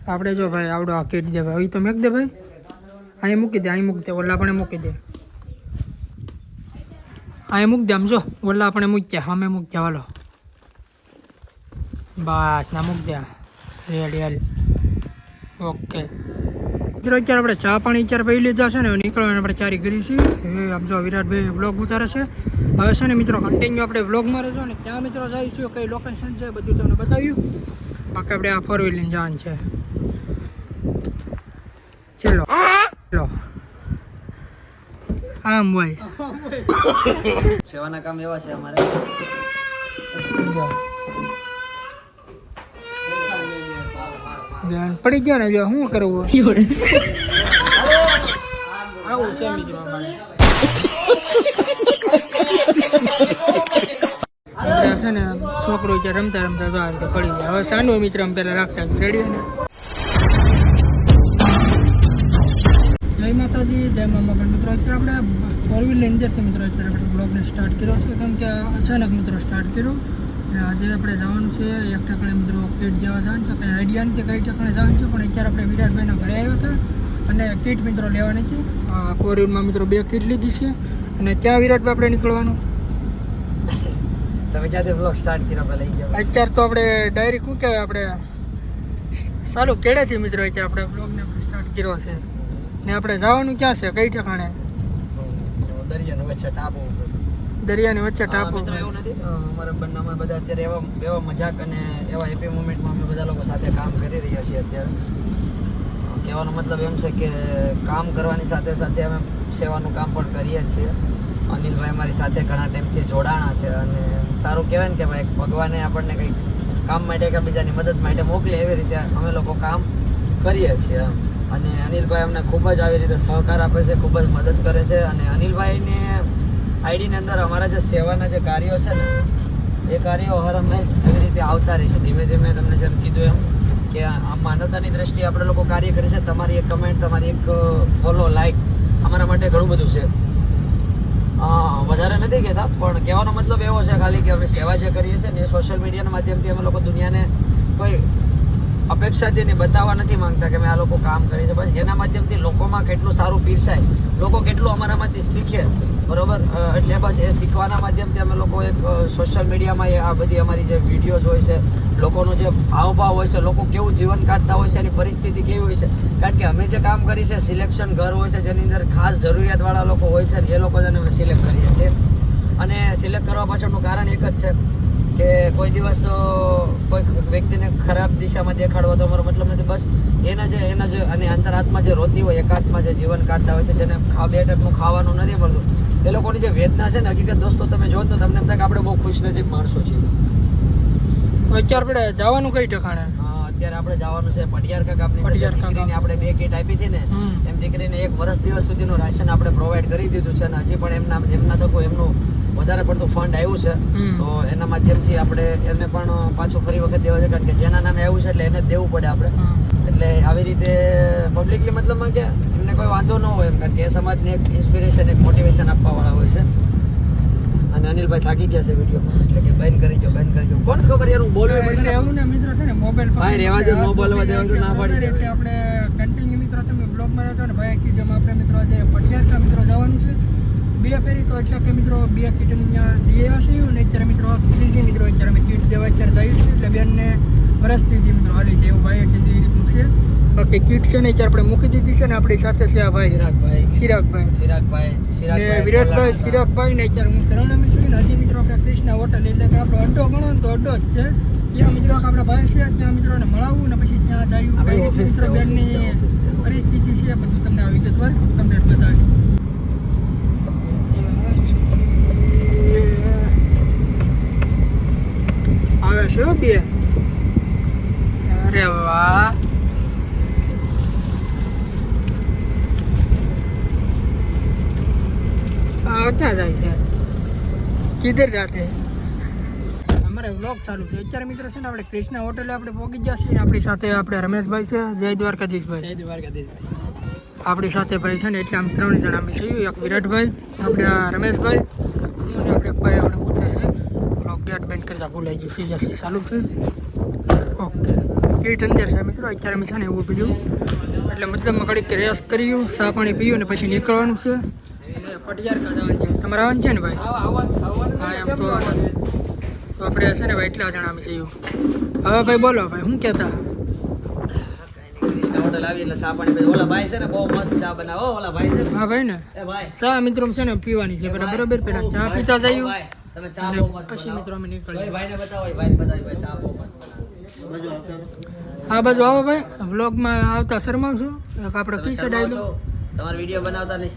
આપણે જો ભાઈ આવડો આ કીટ દે ભાઈ, તો મેક દે ભાઈ, અહીં મૂકી દે, અહીં મૂકી દે, ઓલા આપણે મૂકી દે, અહીં મૂકી દે, આમ જો ઓલા આપણે મૂકી દે, સામે મૂકી દે, હાલો બસ ના મૂકી દે, રેડી હાલ, ઓકે. મિત્રો અત્યારે આપણે ચા પાણી અત્યારે પી લીધા છે ને, નીકળવાની આપણે તૈયારી કરી છીએ. હવે આમ જો વિરાટભાઈ વ્લોગ ઉતારે છે. હવે છે ને મિત્રો કન્ટિન્યુ આપણે વ્લોગમાં રહેજો ને, ત્યાં મિત્રો જઈશું, કઈ લોકેશન છે બધું તમને બતાવ્યું. બાકી આપણે આ 4 વ્હીલની જાન છે. ચલો ચલો આમ ભાઈ સેવાના કામ એવા છે અમારે. પડી ગયા ને, જો શું કરવું આવું છે મિત્રો અમારે. છે ને છોકરો રમતા રમતા જો આ રીતે પડી ગયા. હવે સાનું મિત્ર અમે પેલા રાખતા રેડી ને. જય માતાજી, જય મા મોગલ. મિત્રો અત્યારે આપણે 4 વ્હીલની અંદરથી મિત્રો અત્યારે આપણે બ્લોગને સ્ટાર્ટ કર્યો છે, કેમ કે અચાનક મિત્રો સ્ટાર્ટ કર્યો. આજે આપણે જવાનું છે એક ઠેકાણે મિત્રો કીટ દેવા જવાનું છે, કંઈ આઈડિયા નથી કઈ ઠેકાણે જવાનું છે, પણ અત્યારે આપણે વિરાટભાઈના ઘરે આવ્યા હતા અને કીટ મિત્રો લેવાની હતી. 4 વ્હીલમાં મિત્રો 2 કીટ લીધી છે અને ત્યાં વિરાટભાઈ આપણે નીકળવાનું. તમે ક્યાંથી બ્લોગ સ્ટાર્ટ કર્યો પહેલા લઈ ગયા? અત્યારે તો આપણે ડાયરેક્ટ શું કહેવાય, આપણે સારું કેળેથી મિત્રો અત્યારે આપણે બ્લોગને સ્ટાર્ટ કર્યો છે ને. આપણે જવાનું ક્યાં છે, કઈ ઠેકાણે? દરિયાની વચ્ચે ટાપુ. દરિયાની વચ્ચે ટાપુ. મિત્રો એવું નથી, અમારા બંનેમાં બધા અત્યારે એવા મજાક અને એવા હેપી મોમેન્ટમાં અમે બધા લોકો સાથે કામ કરી રહ્યા છીએ. અત્યારે કહેવાનો મતલબ એમ છે કે કામ કરવાની સાથે સાથે અમે સેવાનું કામ પણ કરીએ છીએ. અનિલભાઈ અમારી સાથે ઘણા ટાઈમથી જોડાણા છે અને સારું કહેવાય ને કે ભાઈ ભગવાને આપણને કંઈક કામ માટે કે બીજાની મદદ માટે મોકલે, એવી રીતે અમે લોકો કામ કરીએ છીએ. અને અનિલભાઈ અમને ખૂબ જ આવી રીતે સહકાર આપે છે, ખૂબ જ મદદ કરે છે. અને અનિલભાઈને આઈડીની અંદર અમારા જે સેવાના જે કાર્યો છે ને, એ કાર્યો હર હંમેશ એવી રીતે આવતા રહે છે. ધીમે ધીમે તમને જેમ કીધું એમ કે આ માનવતાની દ્રષ્ટિએ આપણે લોકો કાર્ય કરીએ છીએ. તમારી એક કમેન્ટ, તમારી એક ફોલો, લાઈક અમારા માટે ઘણું બધું છે. વધારે નથી કહેતા, પણ કહેવાનો મતલબ એવો છે ખાલી કે અમે સેવા જે કરીએ છીએ ને, એ સોશિયલ મીડિયાના માધ્યમથી અમે લોકો દુનિયાને કોઈ અપેક્ષાથી ને બતાવવા નથી માંગતા કે અમે આ લોકો કામ કરીએ છીએ. બસ એના માધ્યમથી લોકોમાં કેટલું સારું પીરસાય, લોકો કેટલું અમારામાંથી શીખે, બરોબર. એટલે બસ એ શીખવાના માધ્યમથી અમે લોકો એક સોશિયલ મીડિયામાં આ બધી અમારી જે વિડીયોઝ હોય છે, લોકોનો જે હાવભાવ હોય છે, લોકો કેવું જીવન કાઢતા હોય છે, એની પરિસ્થિતિ કેવી હોય છે. કારણ કે અમે જે કામ કરી છે, સિલેક્શન ઘર હોય છે જેની અંદર ખાસ જરૂરિયાતવાળા લોકો હોય છે, એ લોકો જ અમે સિલેક્ટ કરીએ છીએ. અને સિલેક્ટ કરવા પાછળનું કારણ એક જ છે કે કોઈ દિવસ કોઈ વ્યક્તિને ખરાબ દિશામાં દેખાડવો તો અમારો મતલબ નથી. બસ એના જે અને અંતરાત્મા જે રોતી હોય, એકાત્મા જે જીવન કાઢતા હોય છે, જેને 2 ટકનું ખાવાનું નથી મળતું, એ લોકોની જે વેદના છે ને, હકીકત દોસ્તો તમે જો તો તમને એમ થાય કે આપણે બહુ ખુશનસીબ માણસો છીએ. અત્યારે આપણે જવાનું કઈ ઠેકાણે? અત્યારે આપણે જવાનું છે પટિયાર કાક. આપણી દીકરીને આપણે 2 કીટ આપી હતી ને, એમ દીકરીને 1 વર્ષ દિવસ સુધીનું રાશન આપણે પ્રોવાઈડ કરી દીધું છે. અને હજી પણ એમના તકો એમનું વધારે પડતું ફંડ આવ્યું છે, તો એના માધ્યમથી આપણે એને પણ પાછું ફરી વખત દેવા છે. કારણ કે જેના નામે આવ્યું છે એટલે એને જ દેવું પડે આપણે. એટલે આવી રીતે પબ્લિકલી મતલબમાં કે એમને કોઈ વાંધો ન હોય એમ, કારણ કે એ સમાજને એક ઇન્સ્પિરેશન, એક મોટિવેશન આપવાવાળા હોય છે. અને અનિલભાઈ થાકી ગયા છે વિડીયોમાં, એટલે કે બંધ કરી દો. કોણ ખબર યાર હું બોલું એટલે એવું ને મિત્રો છે ને, મોબાઈલ ભાઈ રહેવા દો, ન બોલવા દેવાનું ના પાડી. એટલે આપણે કન્ટિન્યુ મિત્રો તમે બ્લોગમાં રહેજો ને. ભાઈ કીધું આપણે મિત્રો આજે પટિયાર મિત્રો જવાનું છે 2 ફેરી, તો એટલે કે મિત્રો 2 કીટ અહીંયા લઈ આવ્યા છે. અને અત્યારે મિત્રો ત્રીજી મિત્રો અત્યારે અમે કીટ દેવા અત્યારે જઈએ છીએ. એટલે બેનને વર્ષથી મિત્રો હાલી છે એવું ભાઈએ કીધું, એ રીતનું છે. બાકી કીટ છે ને અત્યારે આપણે મૂકી દીધી છે ને. આપણી સાથે છે આ ભાઈ ચિરાગભાઈ, વિરાટભાઈ, ચિરાગભાઈ ને અત્યારે હું કરણામી છું ને. હજી મિત્રો આપણે કૃષ્ણા હોટલ, એટલે કે આપણો અડ્ડો ગણો ને તો અડ્ડો જ છે. ત્યાં મિત્રો આપણા ભાઈ છે, ત્યાં મિત્રોને મળાવવું ને પછી ત્યાં જઈએ. કઈ રીતે મિત્રો બેનની પરિસ્થિતિ છે બધું તમને આ વિગતવાર તમને બતાવ્યું. આવે છે 2. અરે વાહ, ક્યાં જાય છે, કિધર જાતે? અમારે વ્લોગ ચાલુ છે અત્યારે મિત્રો છે ને. આપણે કૃષ્ણા હોટેલે આપણે પહોંચી ગયા છીએ. આપણી સાથે આપણે રમેશભાઈ છે, જય દ્વારકાધીશભાઈ. આપણી સાથે ભાઈ છે ને, એટલે આમ 3 જણા અમે છીએ. એક વિરાટભાઈ, આપણે આ રમેશભાઈ અને આપણે ભાઈ આપણે ઉતરે છે. બ્લોગ ગેટ બેન્ડ કરતા ભૂલાઈ ગયું. સીરિયસલી ચાલુ છે. ઓકે. કીટ અંદર છે મિત્રો. અત્યારે અમે છે ને એવું પીયું એટલે મતલબમાં ઘડીક રેસ્ટ કર્યું, ચા પાણી પીયું ને પછી નીકળવાનું છે અને પટિયાર જવાનું છે. તમારે આવવાનું છે ને ભાઈ? હા એમ તો આપણે છે ને ભાઈ એટલા જણા અમે છીએ. હવે ભાઈ બોલો ભાઈ શું કહેતા? કૃષ્ણ હોટલ આવી એટલે ચા પાણી પીધું. ઓલા ભાઈ છે ને બહુ મસ્ત ચા બનાવો. ઓલા ભાઈ છે ને, હા ભાઈ ને એ ભાઈ ચા મિત્રો છે ને પીવાની છે બરાબર. પેલા ચા પીતા જઈએ ભાઈ તમે ચા બહુ મસ્ત પછી મિત્રો અમે નીકળીએ. ભાઈને બતાવો, ભાઈને બતાવી ભાઈ ચા બહુ મસ્ત બનાવે. આ બાજુ આવો ભાઈ. વ્લોગમાં આવતા શરમાવશું. આપણે કી સાઈડ આવેલું તમારે વિડીયો બનાવતા નહીં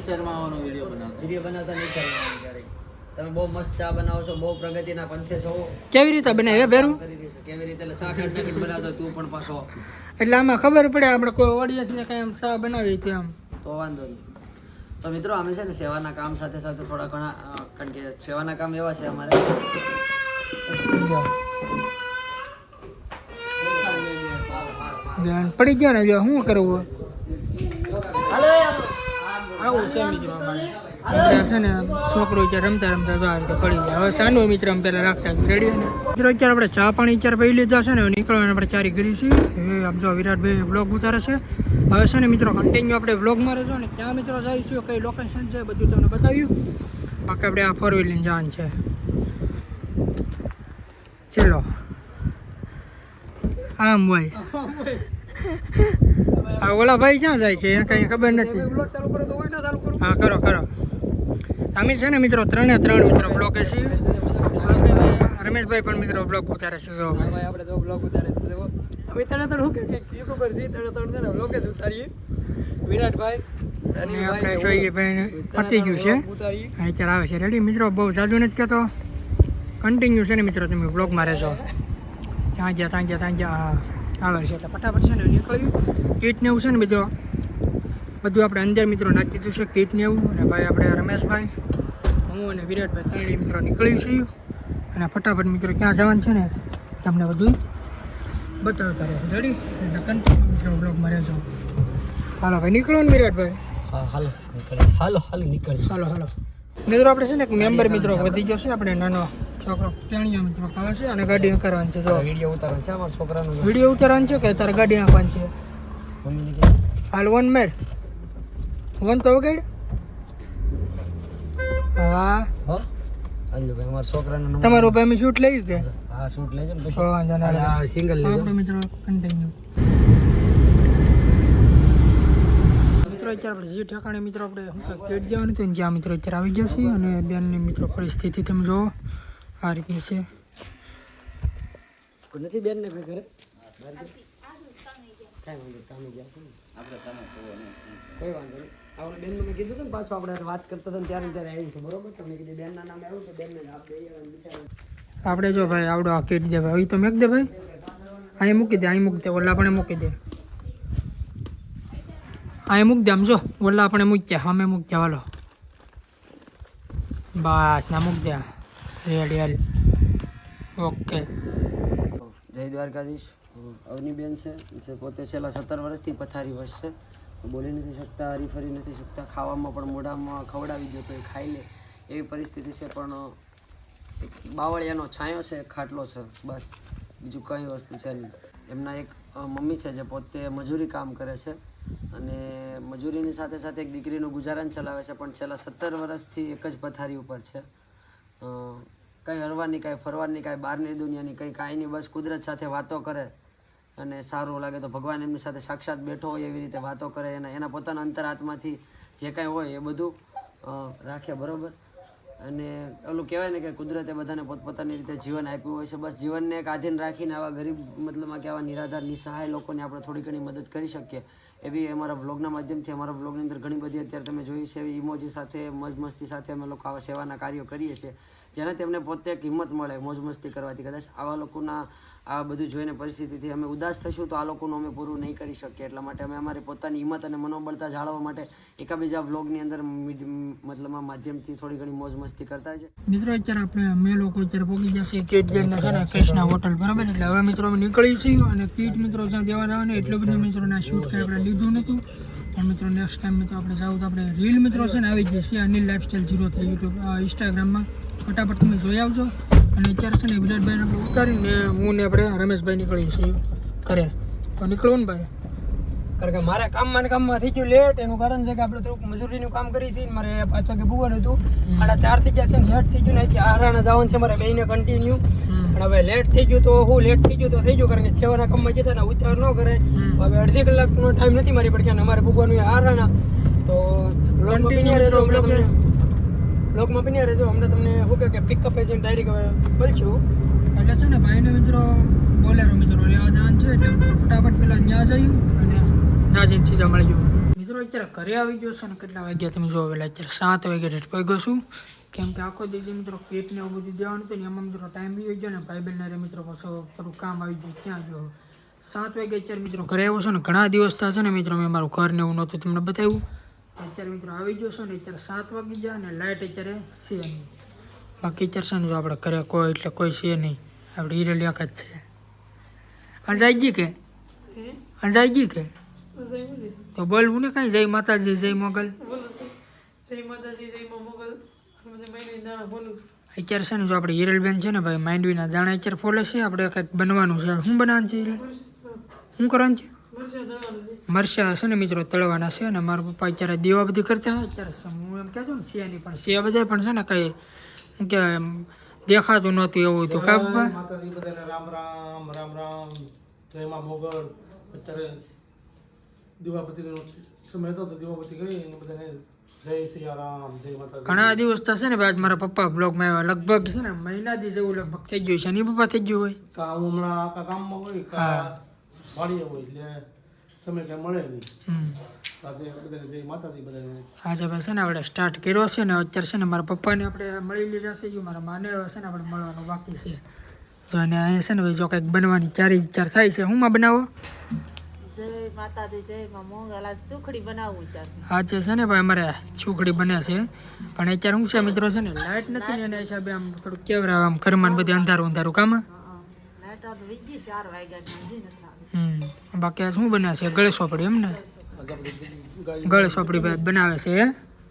શરમાવાનો. વિડીયો બનાવતા નહીં શરમાવાનું ક્યારેય. તમે બહુ મસ્ત ચા બનાવો છો, બહુ પ્રગતિના પંથે છો. કેવી રીતે બનાવે બેરું? કરી રહી છે કેવી રીતે? એટલે ચા ખાંડ નાખીને બનાવતો તું પણ પાછો એટલે આમાં ખબર પડે આપણે કોઈ ઓડિયન્સને કાંઈ આમ ચા બનાવી તો આમ તો વાંધો નહીં. તો મિત્રો અમે છે ને સેવાના કામ સાથે સાથે થોડા ઘણા કારણ કે સેવાના કામ એવા છે અમારે. ધ્યાન પડી ગયા ને જો શું કરવું આવું છે મિત્રો. અમારે આપણે છે ને છોકરો અત્યારે રમતા રમતા તો આ રીતે પડી જાય. હવે સાનું મિત્ર અમે પહેલાં રાખતા રેડી ને મિત્રો અત્યારે આપણે ચા પાણી અત્યારે પી લીધા છે ને નીકળવાની આપણે તૈયારી કરી છીએ. હવે આમ જો વિરાટભાઈ બ્લોગ ઉતારે છે. હવે છે ને મિત્રો કન્ટિન્યુ આપણે બ્લોગમાં રહેજો ને ત્યાં મિત્રો જઈશું કઈ લોકેશન છે બધું તમને બતાવ્યું. બાકી આપણે આ 4 વ્હીલની જાન છે. ચલો આમ ભાઈ હા ઓલા ભાઈ ક્યાં જાય છે એને કઈ ખબર નથી. હા કરો કરો. અમે છે ને મિત્રો 3 મિત્રો બ્લોગ છે. આપણે ભાઈ રમેશભાઈ પણ મિત્રો બ્લોગ ઉતારે છે. જો ભાઈ આપણે તો બ્લોગ ઉતારે છે. હવે તને શું કે યુટ્યુબર છે તને બ્લોગ જ ઉતારીએ. વિરાટભાઈ અને આપણે જોઈએ ભાઈ પતી ગયું છે અત્યારે આવે છે રેડી. મિત્રો બહુ જાજુ નથી કહેતો, કન્ટિન્યુ છે ને મિત્રો તમે બ્લોગમાં રહેજો. ત્યાં ગયા આવે છે એટલે ફટાફટ છે ને નીકળ્યું. કીટ ને એવું છે ને મિત્રો બધું આપણે અંદર મિત્રો નાખી દીધું છે કીટ ને એવું. અને ભાઈ આપણે રમેશભાઈ, હું અને વિરાટભાઈ 3 મિત્રો નીકળી છીએ અને ફટાફટ મિત્રો ક્યાં જવાનું છે ને તમને બધું બતાવતા રહે. રેડી એટલે કન્ટિન્યુ મિત્રો બ્લોગમાં રહેજો. હાલો ભાઈ નીકળો ને વિરાટભાઈ. હાલો નીકળી. હાલો મિત્રો આપણે છે ને એક મેમ્બર મિત્રો વધી ગયો છે. આપણે નાનો છોકરો પ્રાણીઓ મિત્રો ખાવા છે અને ગાડી કરવાની છે. જો વિડીયો ઉતારવાનો છે અમારા છોકરાનો. વિડીયો ઉતારવાનું છે કે તારે ગાડી નાખવાની છે? હાલ 1 મેર 1 તો વગાડ. હા અંજુભાઈ અમારા છોકરાનો નંબર તમારો ભાઈ શૂટ લઈ કે? હા શૂટ લેજો ને પછી વાંધો ના આ સિંગલ લેજો. આપણે મિત્રો કન્ટિન્યુ મિત્રો અત્યારે આપણે જે ઠેકાણે મિત્રો આપણે પેટ જવાનું હતું જ્યાં મિત્રો અત્યારે આવી ગયા છીએ. અને બેનની મિત્રો પરિસ્થિતિ તમે જુઓ આ રીતની છે. નથી બેન ને ઘરે કાંઈ વાંધો કામે ગયા છે ને આપણે કામે કોઈ વાંધો નહીં. આપણે બેનનું મેં કીધું હતું ને પાછું આપણે વાત કરતા હતા ત્યારે આવ્યું છે બરોબર. તમે કીધું બેનના નામે આવ્યું તો બેનને આપણે જો ભાઈ આવડો આ કીટ દે ભાઈ તો મેક દે ભાઈ. અહીં મૂકી દે ઓલા આપણે મૂકી દે. અહીં મૂક દે આમ જો ઓલા આપણે મૂક્યા સામે મૂક્યા. હાલો બસ ના મૂક દે રેડી. ઓકે જય દ્વારકાધીશ. અવનીબેન છે જે પોતે છેલ્લા 17 વર્ષથી પથારી વશ છે. બોલી નથી શકતા, હરીફરી નથી શકતા, ખાવામાં પણ મોઢામાં ખવડાવી દો તો એ ખાઈ લે એવી પરિસ્થિતિ છે. પણ બાવળિયાનો છાંયો છે, ખાટલો છે, બસ બીજું કઈ વસ્તુ છે નહીં. એમના એક મમ્મી છે જે પોતે મજૂરી કામ કરે છે અને મજૂરીની સાથે સાથે એક દીકરીનું ગુજરાન ચલાવે છે. પણ છેલ્લા 17 વર્ષથી એક જ પથારી ઉપર છે. કંઈ હરવાની, કાંઈ ફરવાની, કાંઈ બહારની દુનિયાની કાંઈ નહીં. બસ કુદરત સાથે વાતો કરે અને સારું લાગે તો ભગવાન એમની સાથે સાક્ષાત બેઠો હોય એવી રીતે વાતો કરે. એના પોતાના અંતરાત્માથી જે કાંઈ હોય એ બધું રાખે બરાબર. અને ઓલું કહેવાય ને કે કુદરતે બધાને પોતપોતાની રીતે જીવન આપ્યું હોય છે. બસ જીવનને એક આધીન રાખીને આવા ગરીબ મતલબમાં કે આવા નિરાધાર નિસહાય લોકોને આપણે થોડી ઘણી મદદ કરી શકીએ એવી અમારા વ્લોગના માધ્યમથી અમારા વ્લોગની અંદર ઘણી બધી અત્યારે તમે જોઈ છે એવી ઇમોજી સાથે મોજ મસ્તી સાથે અમે લોકો આવા સેવાના કાર્યો કરીએ છીએ જેને તેમને પોતે એક હિંમત મળે મોજ મસ્તી કરવાથી. કદાચ આવા લોકોના આ બધું જોઈને પરિસ્થિતિથી અમે ઉદાસ થઈશું તો આ લોકોનું અમે પૂરું નહીં કરી શકીએ. એટલા માટે અમે અમારી પોતાની હિંમત અને મનોબળતા જાળવવા માટે એકાબીજા વ્લોગની અંદર મતલબ આ માધ્યમથી થોડી ઘણી મોજ મસ્તી કરતા છે. મિત્રો અત્યારે આપણે અમે લોકો અત્યારે પહોંચી ગયા છીએ કીટ ગેટને છે ને કૃષ્ણા હોટલ બરાબર. એટલે હવે મિત્રો અમે નીકળી છીએ અને કીટ મિત્રો જ્યાં દેવા જવાનું એટલું બધું મિત્રોના શૂટ કાંઈ આપણે લીધું નહોતું. પણ મિત્રો નેક્સ્ટ ટાઈમ મિત્રો આપણે જાવ તો આપણે રીલ મિત્રો છે ને આવી જઈએ છીએ અનિલ લાઈફસ્ટાઈલ 03 યુટ્યુબ ઇન્સ્ટાગ્રામમાં. ફટાફટ તમે જોઈ આવજો. અને અત્યારે છે ને વિરાટભાઈને આપણે ઉતારીને હું ને આપણે રમેશભાઈ નીકળીએ છીએ ઘરે. તો નીકળવું ને ભાઈ, કારણ કે મારે કામમાં થઈ ગયું લેટ. એનું કારણ છે કે આપણે થોડુંક મજૂરીનું કામ કરી છીએ. મારે 5 વાગે ભૂગવાનું હતું, 4:30 થઈ ગયા છે. લેટ થઈ ગયું ને અહીંથી આરાના જવાનું છે મારે બેને કન્ટિન્યુ. પણ હવે લેટ થઈ ગયું તો હું લેટ થઈ ગયું તો થઈ ગયું, કારણ કે છેવાના કામમાં જતા ને ઉતાર ન કરે. હવે અડધી કલાકનો ટાઈમ નથી મારી પડે, કે અમારે ભૂગવાનું આરાના. તો બ્લોગમાં બન્યા રહેજો, હમણાં તમને શું કે પિકઅપ એજન્ટ ડાયરેક્ટ હવે બોલશું. એટલે છે ને ભાઈને મિત્રો બોલેરો મિત્રો લેવા જવાનું છે, એટલે ફટાફટ પહેલાં ત્યાં જયું અને ના જઈને સીધા મળી ગયું. મિત્રો અત્યારે ઘરે આવી ગયો છે ને કેટલા વાગ્યા તમે જોવો, પહેલાં અત્યારે 7 વાગે રેટ પડી ગયો છું. કેમ કે આખો દિવસ મિત્રો પેટને એવું બધું દેવાનું હતું ને એમાં મિત્રો ટાઈમ બી ગયો ને ભાઈ બહેનને મિત્રો પાછું થોડું કામ આવી ગયું ત્યાં ગયો. 7 વાગે અત્યારે મિત્રો ઘરે આવ્યો છે ને ઘણા દિવસ થયા છે ને મિત્રો મેં મારું ઘર ને એવું નહોતું તમને બતાવ્યું. અત્યારે મિત્રો આવી ગયો છે ને અત્યારે 7 વાગી ગયા અને લાઇટ અત્યારે છે નહીં. બાકી અત્યારે છે ને જો આપણે ઘરે કોઈ એટલે કોઈ છે નહીં, આપણે હિરેલી એક જ છે. અંજાઈ ગઈ કે અંજાઈ ગઈ કે તો બોલવું ને કાંઈ જય માતાજી જય મોગલ. અત્યારે છે ને જો આપણે હિરલબેન છે ને ભાઈ માંડવીના દાણા અત્યારે ફોલે છે. આપણે કંઈક બનવાનું છે. શું બનાવવાનું છે હિરલ? શું કરવાનું છે? મરચાં છે ને મિત્રો તળવાના છે. અને મારા પપ્પા અત્યારે દીવા બધી કરતા હોય. અત્યારે હું એમ કહેતો ને છે નહીં, પણ છે બધા પણ છે ને કંઈ શું કહેવાય એમ દેખાતું નહોતું એવું હતું. કા પપ્પા? રામ રામ રામ રામ જય માં મોગલ. અત્યારે દીવાબત્તીનો સમય હતો તો દીવાબત્તી કરી બધાને જય સિયારામ જય માતા. ઘણા દિવસ થશે ને ભાઈ મારા પપ્પા બ્લોગમાં આવ્યા, લગભગ છે ને મહિનાથી જેવું લગભગ થઈ ગયું છે. નહીં પપ્પા થઈ ગયું હોય? કામ હમણાં કામમાં હોય વાડીએ હોય એટલે સમય કાંઈ મળે નહીં. સાથે બધાને જય માતાજી બધાને. આજે ભાઈ છે ને આપણે સ્ટાર્ટ કર્યો છે ને અત્યારે છે ને મારા પપ્પાને આપણે મળી લીધા છે. જો મારા માને છે ને આપણે મળવાનું બાકી છે. જો અને અહીંયા છે ને ભાઈ જો કંઈક બનવાની ક્યારે વિચાર થાય છે. હું માં બનાવો? જય માતાજી જય માં મોગલ. આ સુખડી બનાવવું ત્યારે આજે છે ને ભાઈ અમારે સુખડી બને છે, પણ અત્યારે શું છે મિત્રો છે ને લાઇટ નથી ને એના હિસાબે આમ થોડુંક કેવરા આમ ઘરમાં બધું અંધારું અંધારું કામ. લાઈટ તો વીજી 4 વાગ્યા નથી આવે. બાકી આ શું બને છે? ગળે સોપડી એમ ને? ગળે સોપડી ભાઈ બનાવે છે.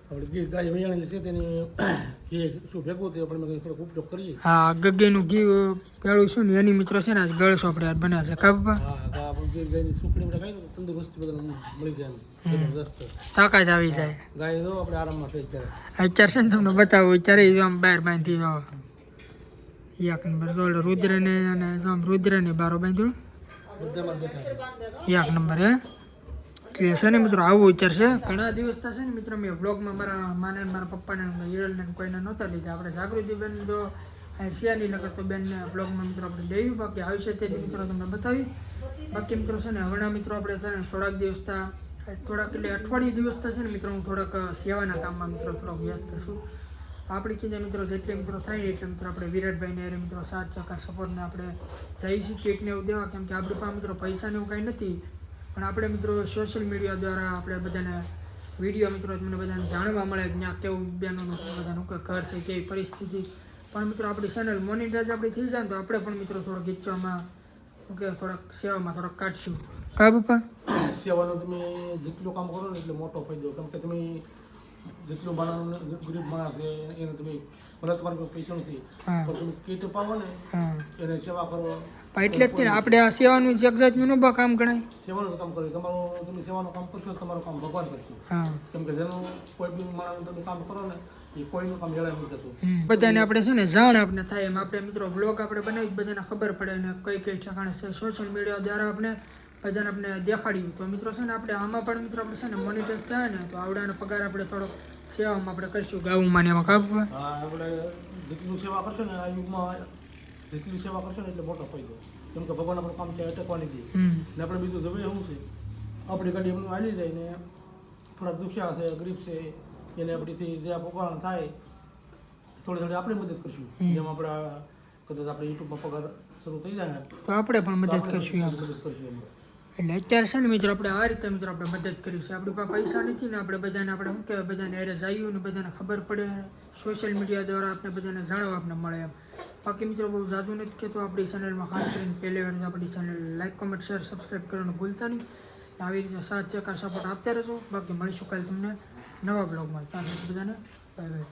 આપણે ગાય વૈયાણી છે તેની ઘી શું ભેગું થયું આપણે મેં થોડોક ઉપયોગ કરીએ. હા, ગગ્ગીનું ઘી પેલું શું ને એની મિત્રો છે ને આજ ગળે સોપડી બને છે. કા પપ્પા? હા આપણે ગાયની સુખડી બધા ખાઈ તંદુરસ્તી બધાને મળી જાય જબરદસ્ત તાકાત આવી જાય. ગાય તો આપણે આરામમાં થઈ અત્યારે. અત્યારે છે ને તમને બતાવું અત્યારે આમ બહાર બાંધી દો એક નંબર. જો રુદ્રને અને આમ રુદ્રને બારો બાંધ્યો બધામાં બેઠા એક નંબર. હે એટલે છે ને મિત્રો આવું વિચાર છે. ઘણા દિવસ થશે ને મિત્રો મેં બ્લોગમાં મારા માને મારા પપ્પાને હિરલને કોઈને નહોતા લીધા. આપણે જાગૃતિબેન જો શિયાની નગર તો બેનને બ્લોગમાં મિત્રો આપણે લેવી. બાકી આવશે તેથી મિત્રો તમને બતાવી. બાકી મિત્રો છે ને હમણાં મિત્રો આપણે છે ને થોડાક દિવસ થોડાક એટલે અઠવાડિયે દિવસ થશે ને મિત્રો હું થોડાક સેવાના કામમાં મિત્રો થોડોક વ્યસ્ત છું. આપણી ચીજે મિત્રો જેટલે મિત્રો થાય એટલે મિત્રો આપણે વિરાટભાઈને અરે મિત્રો સાથ સહકાર સપોર્ટને આપણે જઈ છીએ કીટને એવું દેવા. કેમ કે આપણી પાસે મિત્રો પૈસાને એવું કાંઈ નથી, પણ આપણે મિત્રો સોશિયલ મીડિયા દ્વારા આપણે બધાને વિડીયો મિત્રો તમને બધાને જાણવા મળે કે ત્યાં કેવું બેનોનું બધાનું ઘર છે કેવી પરિસ્થિતિ. પણ મિત્રો આપણી ચેનલ મોનિટાઈઝ આપણી થઈ જાય ને તો આપણે પણ મિત્રો થોડોક ઈચ્છવામાં કે થોડાક સેવામાં થોડાક કાઢશું. કા પપ્પા? સેવાનું તમે જેટલું કામ કરો ને એટલે મોટો ફાયદો. કેમ કે તમે જેટલું માણસ ગરીબ માણસ છે એને તમે ભલે તમારી પાસે પૈસા નથી તો તમે કીટ પાવો ને એને સેવા કરો. એટલે જ ને આપણે આ સેવાનું જગજાતનું ન કામ ગણાય. સેવાનું કામ કરો તમારું, તમે સેવાનું કામ કરશો તમારું કામ ભગવાન કરશે. કેમ કે જેનું કોઈ બી માણસ તમે કામ કરો ને એ કોઈનું કામ જણાય નથી થતું. બધાને આપણે છે ને જાણ આપણે થાય એમ આપણે મિત્રો બ્લોગ આપણે બનાવી બધાને ખબર પડે ને કઈ કઈ ઠેકાણે છે. સોશિયલ મીડિયા દ્વારા આપણે બધાને આપણે દેખાડ્યું તો મિત્રો છે ને આપણે આમાં પણ મિત્રો આપણે છે ને મોનિટાઈઝ થાય ને તો આવડાનો પગાર આપણે થોડો સેવામાં આપણે કરશું ગામમાં ને એમાં કાપવા. હા, આપણે જેટલું સેવા કરશો ને આ યુગમાં જેટલી સેવા કરશો ને એટલે મોટો ફાયદો. કેમ કે ભગવાન આપણું કામ ત્યાં અટકવાની દે ને આપણે બીજું જમે શું છે આપણી ગાડી એમનું હાલી જાય ને થોડાક દુખ્યા છે ગરીબ છે એને આપણીથી જે આ પગાર થાય થોડી થોડી આપણે મદદ કરીશું. જેમ આપણા કદાચ આપણે યુટ્યુબમાં પગાર શરૂ થઈ જાય તો આપણે પણ મદદ કરીશું એમ. મદદ કરીશું એમ. એટલે અત્યારે છે ને મિત્રો આપણે આ રીતે મિત્રો આપણે મદદ કરીશું. આપણી પાસે પૈસા નથી ને આપણે બધાને આપણે શું કહેવાય બધાને એરે જઈએ ને બધાને ખબર પડે સોશિયલ મીડિયા દ્વારા આપણે બધાને જાણવા આપણે મળે એમ. બાકી મિત્રો બહુ ઝાઝું નથી કહેતો. આપણી ચેનલમાં ખાસ કરીને પહેલી વાર આપણી channel like comment share subscribe કરવાનું ભૂલતા નહીં. આવી રીતે સાથ સહકાર સપોર્ટ આપતા રહેશો. બાકી મળીશું કાલે તમને નવા બ્લોગમાં. ત્યાં સુધી બધાને બાય બાય.